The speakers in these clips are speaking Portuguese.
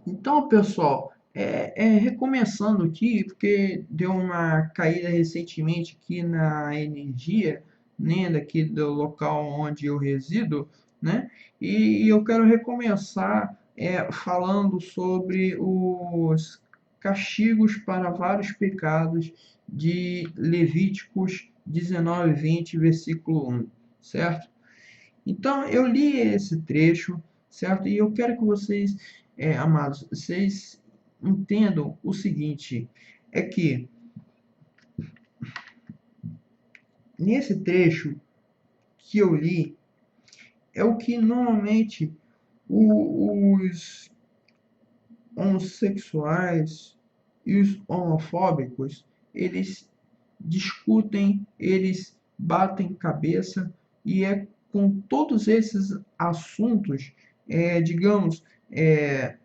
Então, pessoal, recomeçando aqui, porque deu uma caída recentemente aqui na energia, né, daqui do local onde eu resido, né, e eu quero recomeçar falando sobre os castigos para vários pecados de Levíticos 19, 20, versículo 1, certo? Então, eu li esse trecho, certo? E eu quero que vocês, amados, vocês entendam o seguinte, é que nesse trecho que eu li, é o que normalmente os homossexuais e os homofóbicos, eles discutem, eles batem cabeça, e é com todos esses assuntos, é, digamos, é,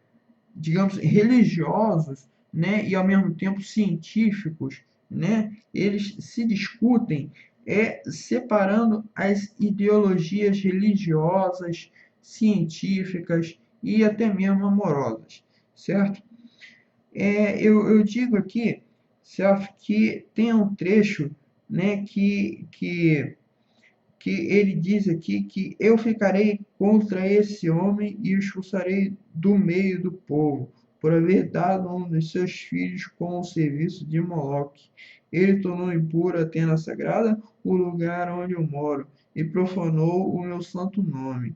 digamos, religiosos, né, e ao mesmo tempo científicos, né, eles se discutem separando as ideologias religiosas, científicas e até mesmo amorosas, certo? Eu digo aqui, certo, que tem um trecho, né, que ele diz aqui que eu ficarei contra esse homem e o expulsarei do meio do povo, por haver dado um de seus filhos com o serviço de Moloque. Ele tornou impuro a tenda sagrada, o lugar onde eu moro, e profanou o meu santo nome.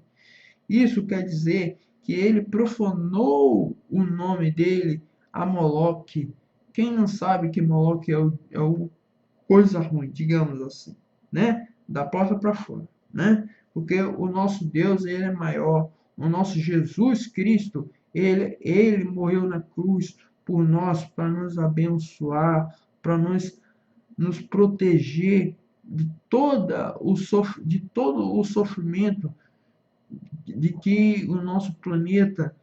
Isso quer dizer que ele profanou o nome dele a Moloque. Quem não sabe que Moloque é o coisa ruim, digamos assim, né? Da porta para fora, né? Porque o nosso Deus, ele é maior. O nosso Jesus Cristo, ele morreu na cruz por nós, para nos abençoar, para nos proteger de todo o sofrimento de que o nosso planeta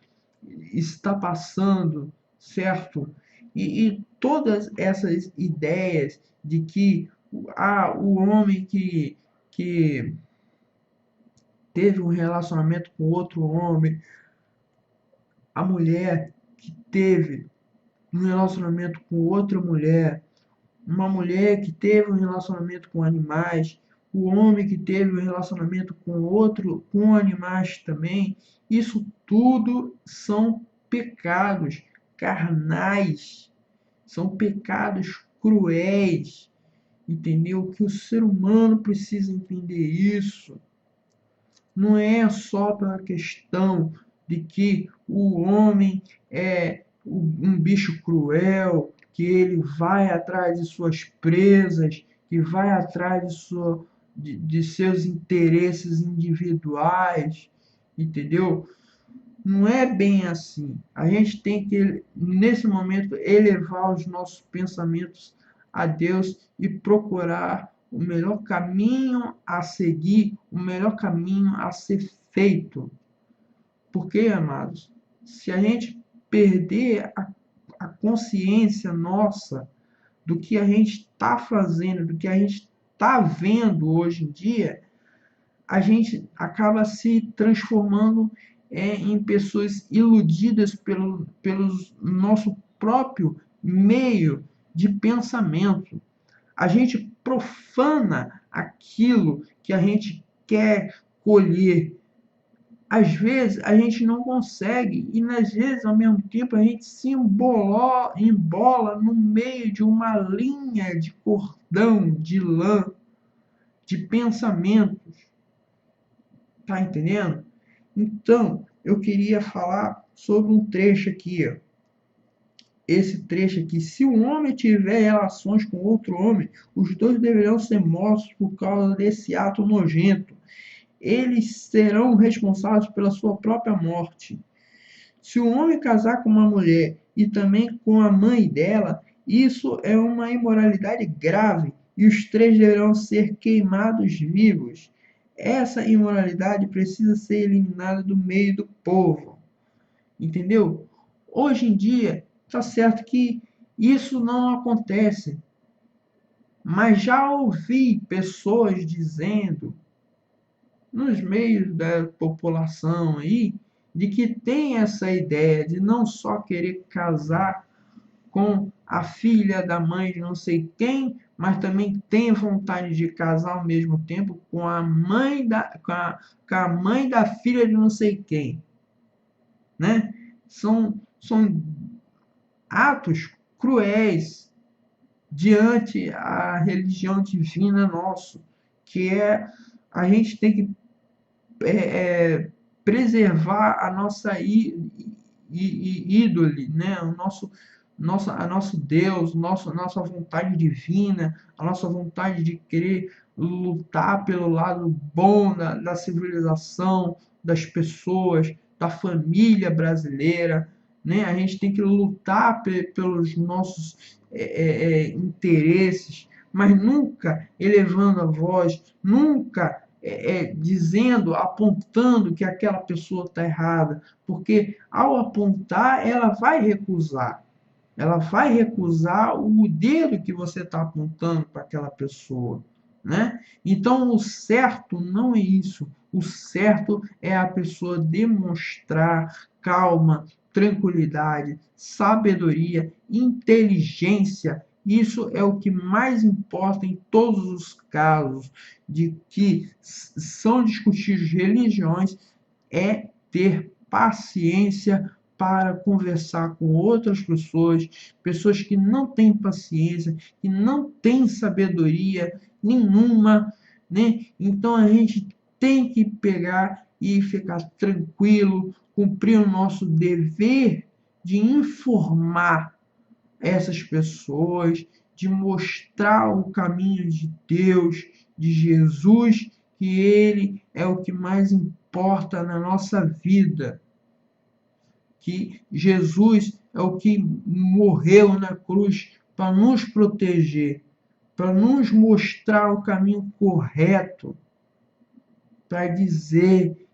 está passando, certo? E todas essas ideias de que o homem que teve um relacionamento com outro homem, a mulher que teve um relacionamento com outra mulher, uma mulher que teve um relacionamento com animais, o homem que teve um relacionamento com animais também, isso tudo são pecados carnais, são pecados cruéis, entendeu? Que o ser humano precisa entender isso. Não é só pela questão de que o homem é um bicho cruel, que ele vai atrás de suas presas, que vai atrás de seus interesses individuais, entendeu? Não é bem assim. A gente tem que, nesse momento, elevar os nossos pensamentos a Deus e procurar o melhor caminho a seguir, o melhor caminho a ser feito. Porque, amados, se a gente perder a consciência nossa do que a gente está fazendo, do que a gente está vendo hoje em dia, a gente acaba se transformando em pessoas iludidas pelo nosso próprio meio de pensamento. A gente profana aquilo que a gente quer colher. Às vezes a gente não consegue, e às vezes ao mesmo tempo a gente se embola no meio de uma linha de cordão, de lã, de pensamentos. Tá entendendo? Então, eu queria falar sobre um trecho aqui, ó. Esse trecho aqui: se um homem tiver relações com outro homem, os dois deverão ser mortos por causa desse ato nojento. Eles serão responsáveis pela sua própria morte. Se o homem casar com uma mulher e também com a mãe dela, isso é uma imoralidade grave e os três deverão ser queimados vivos. Essa imoralidade precisa ser eliminada do meio do povo. Entendeu? Hoje em dia, está certo que isso não acontece, mas já ouvi pessoas dizendo nos meios da população aí de que tem essa ideia de não só querer casar com a filha da mãe de não sei quem, mas também tem vontade de casar ao mesmo tempo com a mãe com a mãe da filha de não sei quem, né? São atos cruéis diante a religião divina nossa, que é a gente tem que preservar a nossa ídole, né? A nosso Deus, nossa vontade divina, a nossa vontade de querer lutar pelo lado bom da civilização, das pessoas, da família brasileira, né? A gente tem que lutar pelos nossos interesses, mas nunca elevando a voz, nunca dizendo, apontando que aquela pessoa está errada, porque ao apontar, ela vai recusar o dedo que você está apontando para aquela pessoa, né? Então, o certo não é isso. O certo é a pessoa demonstrar calma, tranquilidade, sabedoria, inteligência. Isso é o que mais importa em todos os casos de que são discutidos religiões, é ter paciência para conversar com outras pessoas, pessoas que não têm paciência, que não têm sabedoria nenhuma, né? Então a gente tem que pegar e ficar tranquilo, cumprir o nosso dever de informar essas pessoas, de mostrar o caminho de Deus, de Jesus, que Ele é o que mais importa na nossa vida, que Jesus é o que morreu na cruz para nos proteger, para nos mostrar o caminho correto, para dizer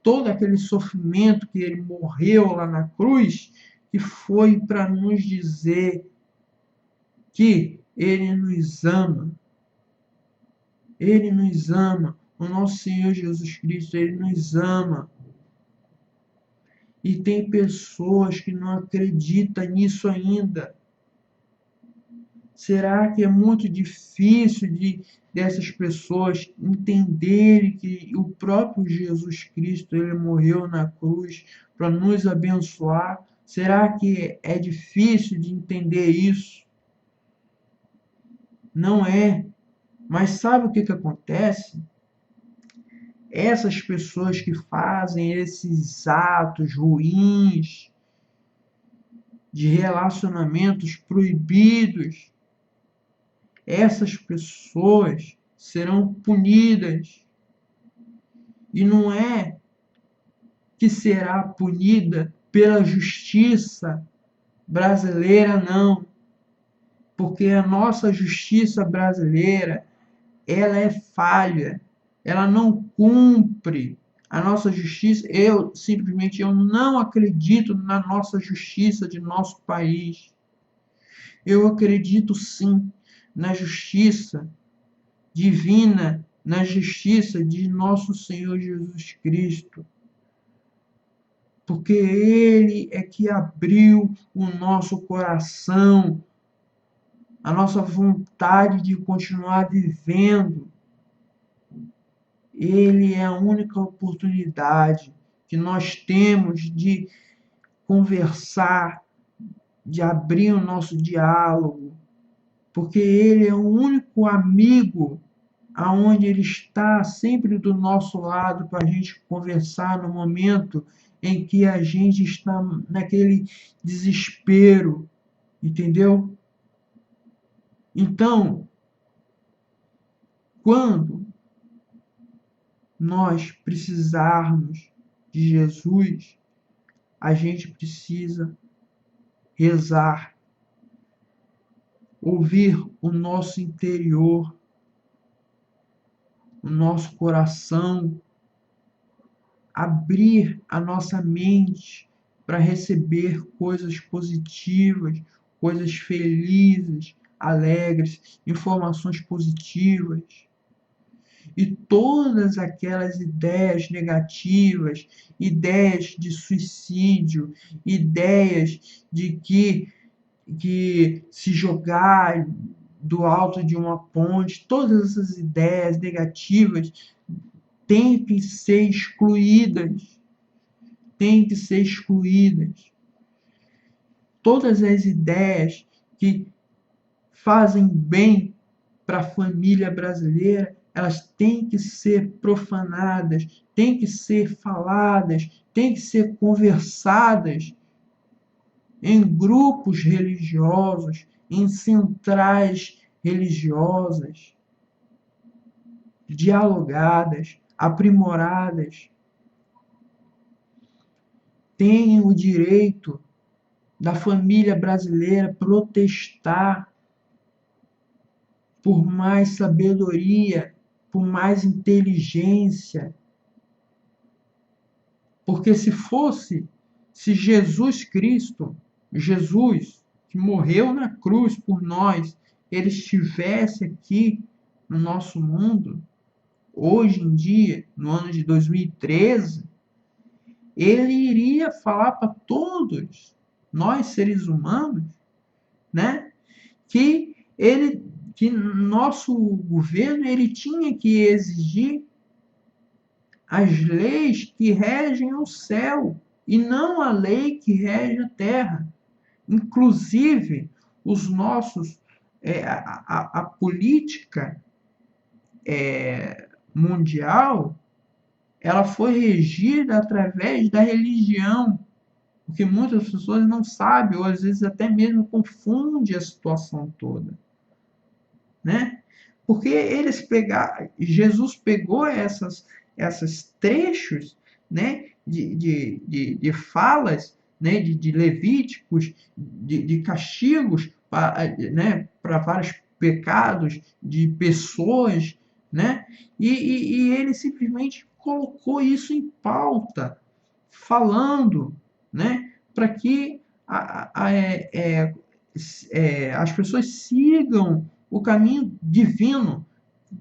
todo aquele sofrimento que ele morreu lá na cruz, que foi para nos dizer que ele nos ama. Ele nos ama. O nosso Senhor Jesus Cristo, ele nos ama. E tem pessoas que não acreditam nisso ainda. Será que é muito difícil dessas pessoas entenderem que o próprio Jesus Cristo ele morreu na cruz para nos abençoar? Será que é difícil de entender isso? Não é. Mas sabe o que acontece? Essas pessoas que fazem esses atos ruins de relacionamentos proibidos, essas pessoas serão punidas. E não é que será punida pela justiça brasileira, não. Porque a nossa justiça brasileira, ela é falha, ela não cumpre a nossa justiça. Eu não acredito na nossa justiça de nosso país. Eu acredito sim na justiça divina, na justiça de nosso Senhor Jesus Cristo. Porque Ele é que abriu o nosso coração, a nossa vontade de continuar vivendo. Ele é a única oportunidade que nós temos de conversar, de abrir o nosso diálogo, porque Ele é o único amigo aonde Ele está sempre do nosso lado para a gente conversar no momento em que a gente está naquele desespero, entendeu? Então, quando nós precisarmos de Jesus, a gente precisa rezar, ouvir o nosso interior, o nosso coração, abrir a nossa mente para receber coisas positivas, coisas felizes, alegres, informações positivas. E todas aquelas ideias negativas, ideias de suicídio, ideias de que se jogar do alto de uma ponte, todas essas ideias negativas têm que ser excluídas, têm que ser excluídas. Todas as ideias que fazem bem para a família brasileira, elas têm que ser profanadas, têm que ser faladas, têm que ser conversadas em grupos religiosos, em centrais religiosas, dialogadas, aprimoradas. Tem o direito da família brasileira protestar por mais sabedoria, por mais inteligência. Porque se Jesus Cristo, Jesus, que morreu na cruz por nós, ele estivesse aqui no nosso mundo, hoje em dia, no ano de 2013, ele iria falar para todos nós seres humanos, né, que nosso governo ele tinha que exigir as leis que regem o céu e não a lei que rege a terra. Inclusive, os nossos a política mundial ela foi regida através da religião, o que muitas pessoas não sabem ou às vezes até mesmo confundem a situação toda, né? Porque Jesus pegou essas trechos, né, de falas, né, de Levíticos, de castigos para, né, para vários pecados de pessoas, né, e ele simplesmente colocou isso em pauta, falando, né, para que as pessoas sigam o caminho divino,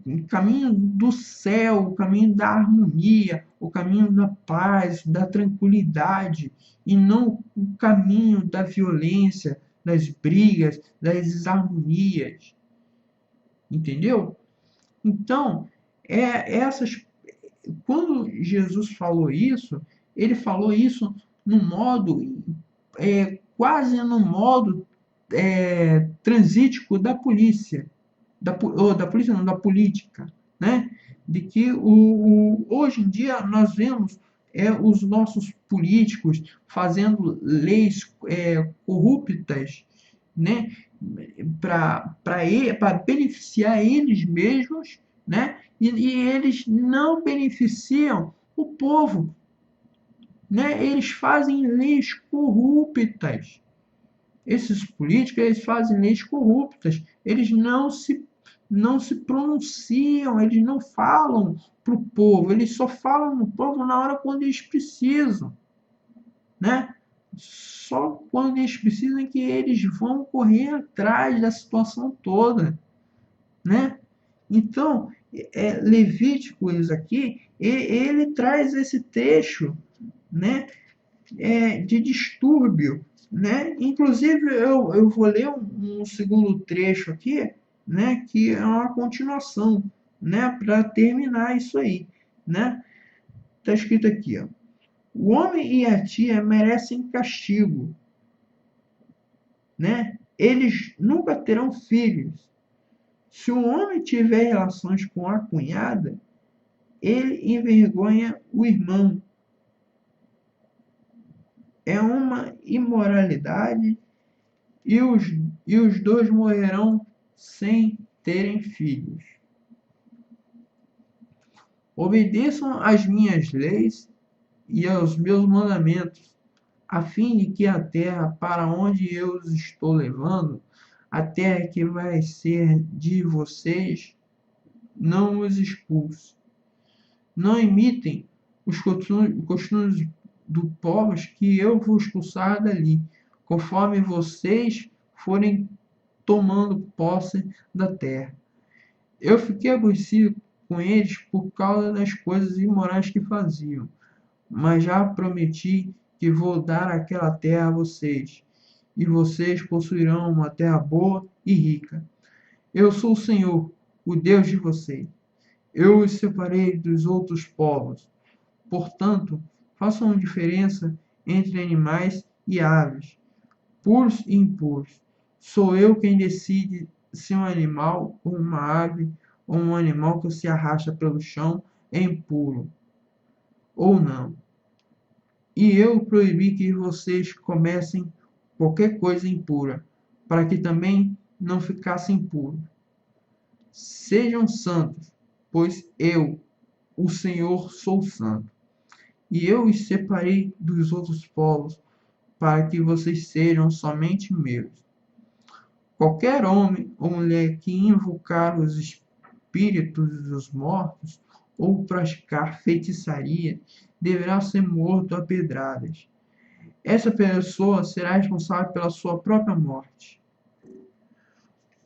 o caminho do céu, o caminho da harmonia, o caminho da paz, da tranquilidade, e não o caminho da violência, das brigas, das desarmonias. Entendeu? Então, essas quando Jesus falou isso, ele falou isso no modo, quase no modo transítico da polícia, da polícia não, da política, né? De que hoje em dia nós vemos os nossos políticos fazendo leis corruptas, né? Para beneficiar eles mesmos, né? E eles não beneficiam o povo, né? Eles fazem leis corruptas. Esses políticos eles fazem leis corruptas. Eles não se pronunciam, eles não falam para o povo, eles só falam no povo na hora quando eles precisam, né? Só quando eles precisam é que eles vão correr atrás da situação toda, né? Então, Levíticos aqui, ele traz esse trecho, né, de distúrbio, né? Inclusive, eu vou ler um segundo trecho aqui, né, que é uma continuação, né, para terminar isso aí, né? Está escrito aqui, ó. O homem e a tia merecem castigo, né? Eles nunca terão filhos. Se o homem tiver relações com a cunhada, ele envergonha o irmão. É uma imoralidade e os dois morrerão sem terem filhos. Obedeçam às minhas leis e aos meus mandamentos, a fim de que a terra para onde eu os estou levando, a terra que vai ser de vocês, não os expulse. Não imitem os costumes do povos que eu vou expulsar dali, conforme vocês forem tomando posse da terra. Eu fiquei aborrecido com eles por causa das coisas imorais que faziam, mas já prometi que vou dar aquela terra a vocês, e vocês possuirão uma terra boa e rica. Eu sou o Senhor, o Deus de vocês. Eu os separei dos outros povos. Portanto, façam diferença entre animais e aves, puros e impuros. Sou eu quem decide se um animal ou uma ave ou um animal que se arrasta pelo chão é impuro ou não. E eu proibi que vocês comessem qualquer coisa impura, para que também não ficassem impuros. Sejam santos, pois eu, o Senhor, sou santo. E eu os separei dos outros povos, para que vocês sejam somente meus. Qualquer homem ou mulher que invocar os espíritos dos mortos ou praticar feitiçaria deverá ser morto a pedradas. Essa pessoa será responsável pela sua própria morte.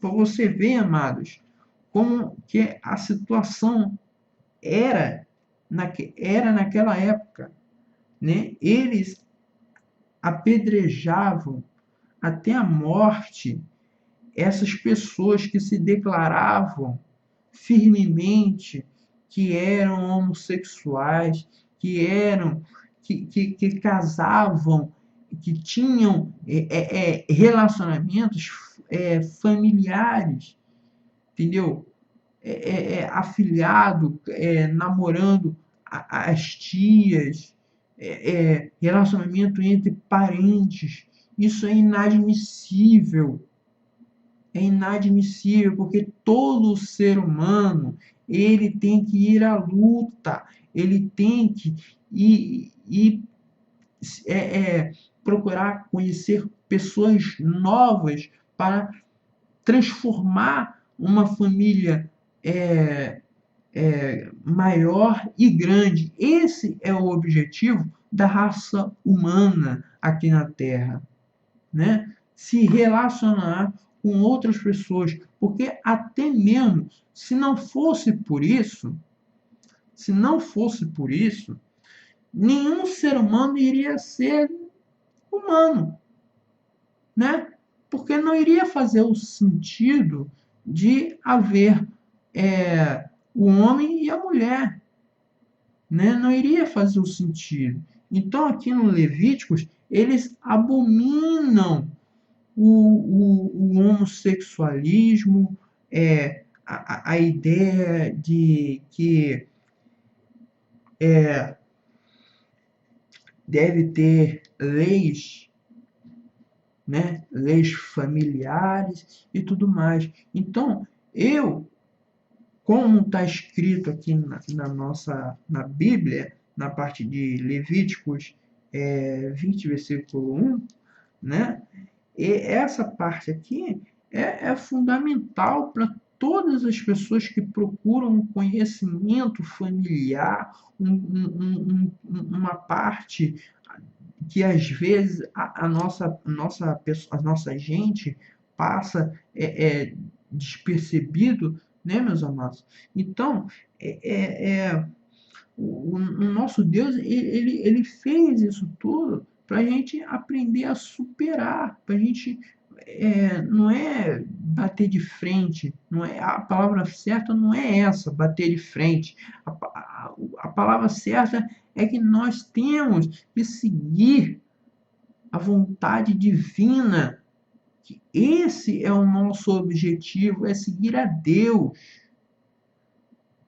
Para você ver, amados, como que a situação era, era naquela época, né? Eles apedrejavam até a morte essas pessoas que se declaravam firmemente que eram homossexuais, que casavam, que tinham relacionamentos familiares, entendeu? Afilhado, namorando as tias, relacionamento entre parentes. Isso é inadmissível. É inadmissível, porque todo ser humano ele tem que ir à luta, ele tem que ir procurar conhecer pessoas novas para transformar uma família maior e grande. Esse é o objetivo da raça humana aqui na Terra, né? Se relacionar com outras pessoas, porque até mesmo se não fosse por isso, nenhum ser humano iria ser humano, né? Porque não iria fazer o sentido de haver o homem e a mulher, né? Não iria fazer o sentido. Então, aqui no Levíticos, eles abominam o homossexualismo, a ideia de que deve ter leis, né, leis familiares e tudo mais. Então, como está escrito aqui na Bíblia, na parte de Levíticos 20, versículo 1, né? E essa parte aqui é fundamental para todas as pessoas que procuram um conhecimento familiar, uma parte que às vezes a nossa gente passa despercebido, né, meus amados? Então, o nosso Deus, ele fez isso tudo para a gente aprender a superar, para a gente não é bater de frente, não é a palavra certa não é essa, bater de frente. A palavra certa é que nós temos que seguir a vontade divina. Que esse é o nosso objetivo, é seguir a Deus.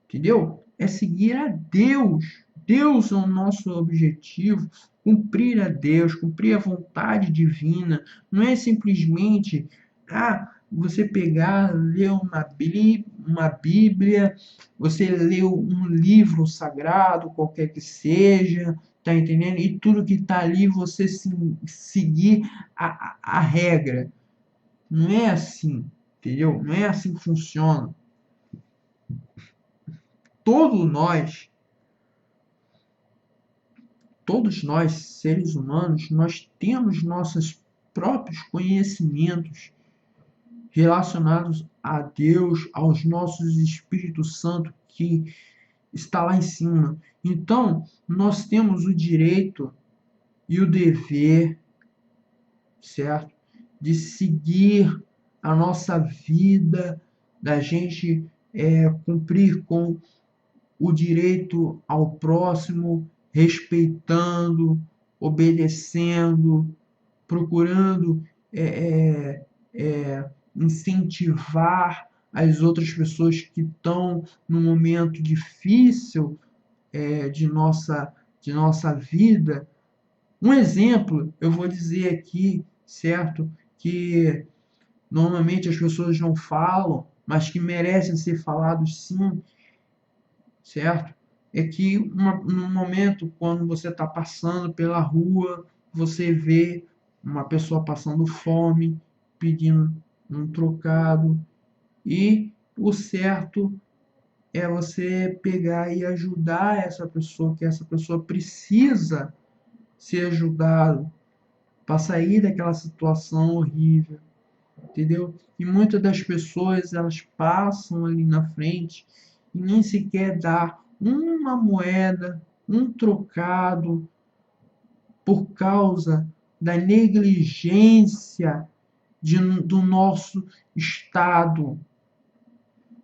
Entendeu? É seguir a Deus. Deus é o nosso objetivo, cumprir a Deus, cumprir a vontade divina. Não é simplesmente você pegar, ler uma Bíblia, você ler um livro sagrado, qualquer que seja, tá entendendo? E tudo que está ali você seguir a regra. Não é assim, entendeu? Não é assim que funciona. Todos nós, seres humanos, nós temos nossos próprios conhecimentos relacionados a Deus, aos nossos Espíritos Santos que está lá em cima. Então, nós temos o direito e o dever, certo? De seguir a nossa vida, da gente cumprir com o direito ao próximo, respeitando, obedecendo, procurando é, incentivar as outras pessoas que estão num momento difícil de nossa vida. Um exemplo, eu vou dizer aqui, certo? Que normalmente as pessoas não falam, mas que merecem ser falados sim, certo? É que num momento, quando você está passando pela rua, você vê uma pessoa passando fome, pedindo um trocado, e o certo é você pegar e ajudar essa pessoa, que essa pessoa precisa ser ajudada para sair daquela situação horrível, entendeu? E muitas das pessoas elas passam ali na frente e nem sequer dá uma moeda, um trocado por causa da negligência do nosso Estado.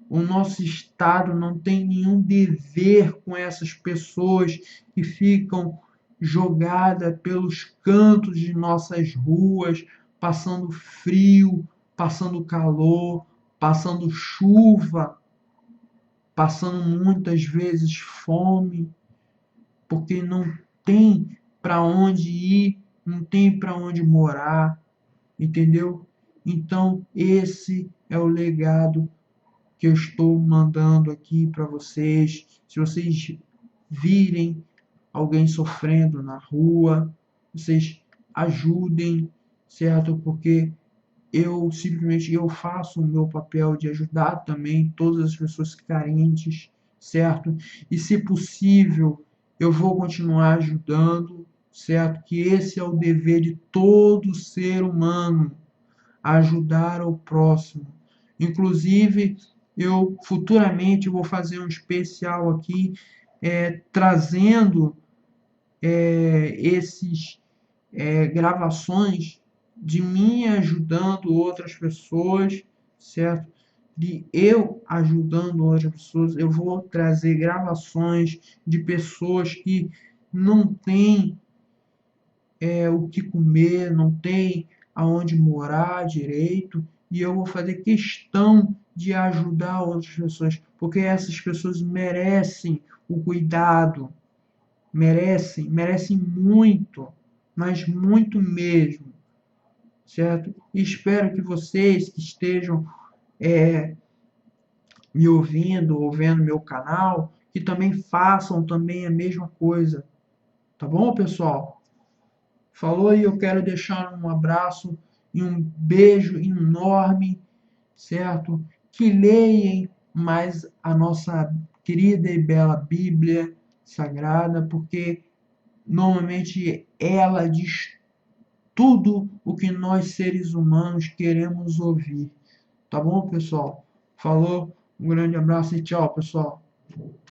O nosso Estado não tem nenhum dever com essas pessoas que ficam jogadas pelos cantos de nossas ruas, passando frio, passando calor, passando chuva, passando muitas vezes fome, porque não tem para onde ir, não tem para onde morar, entendeu? Então, esse é o legado que eu estou mandando aqui para vocês. Se vocês virem alguém sofrendo na rua, vocês ajudem, certo? Porque eu faço o meu papel de ajudar também todas as pessoas carentes, certo? E se possível, eu vou continuar ajudando, certo? Que esse é o dever de todo ser humano, ajudar o próximo. Inclusive, eu futuramente vou fazer um especial aqui, trazendo esses gravações de mim ajudando outras pessoas, certo? De eu ajudando outras pessoas. Eu vou trazer gravações de pessoas que não têm o que comer, não têm aonde morar direito, e eu vou fazer questão de ajudar outras pessoas, porque essas pessoas merecem o cuidado, merecem muito, mas muito mesmo, certo? E espero que vocês que estejam me ouvindo, ou vendo meu canal, que também façam também a mesma coisa, tá bom, pessoal? Falou e eu quero deixar um abraço e um beijo enorme, certo? Que leiam mais a nossa querida e bela Bíblia Sagrada, porque normalmente ela diz tudo o que nós seres humanos queremos ouvir. Tá bom, pessoal? Falou, um grande abraço e tchau, pessoal.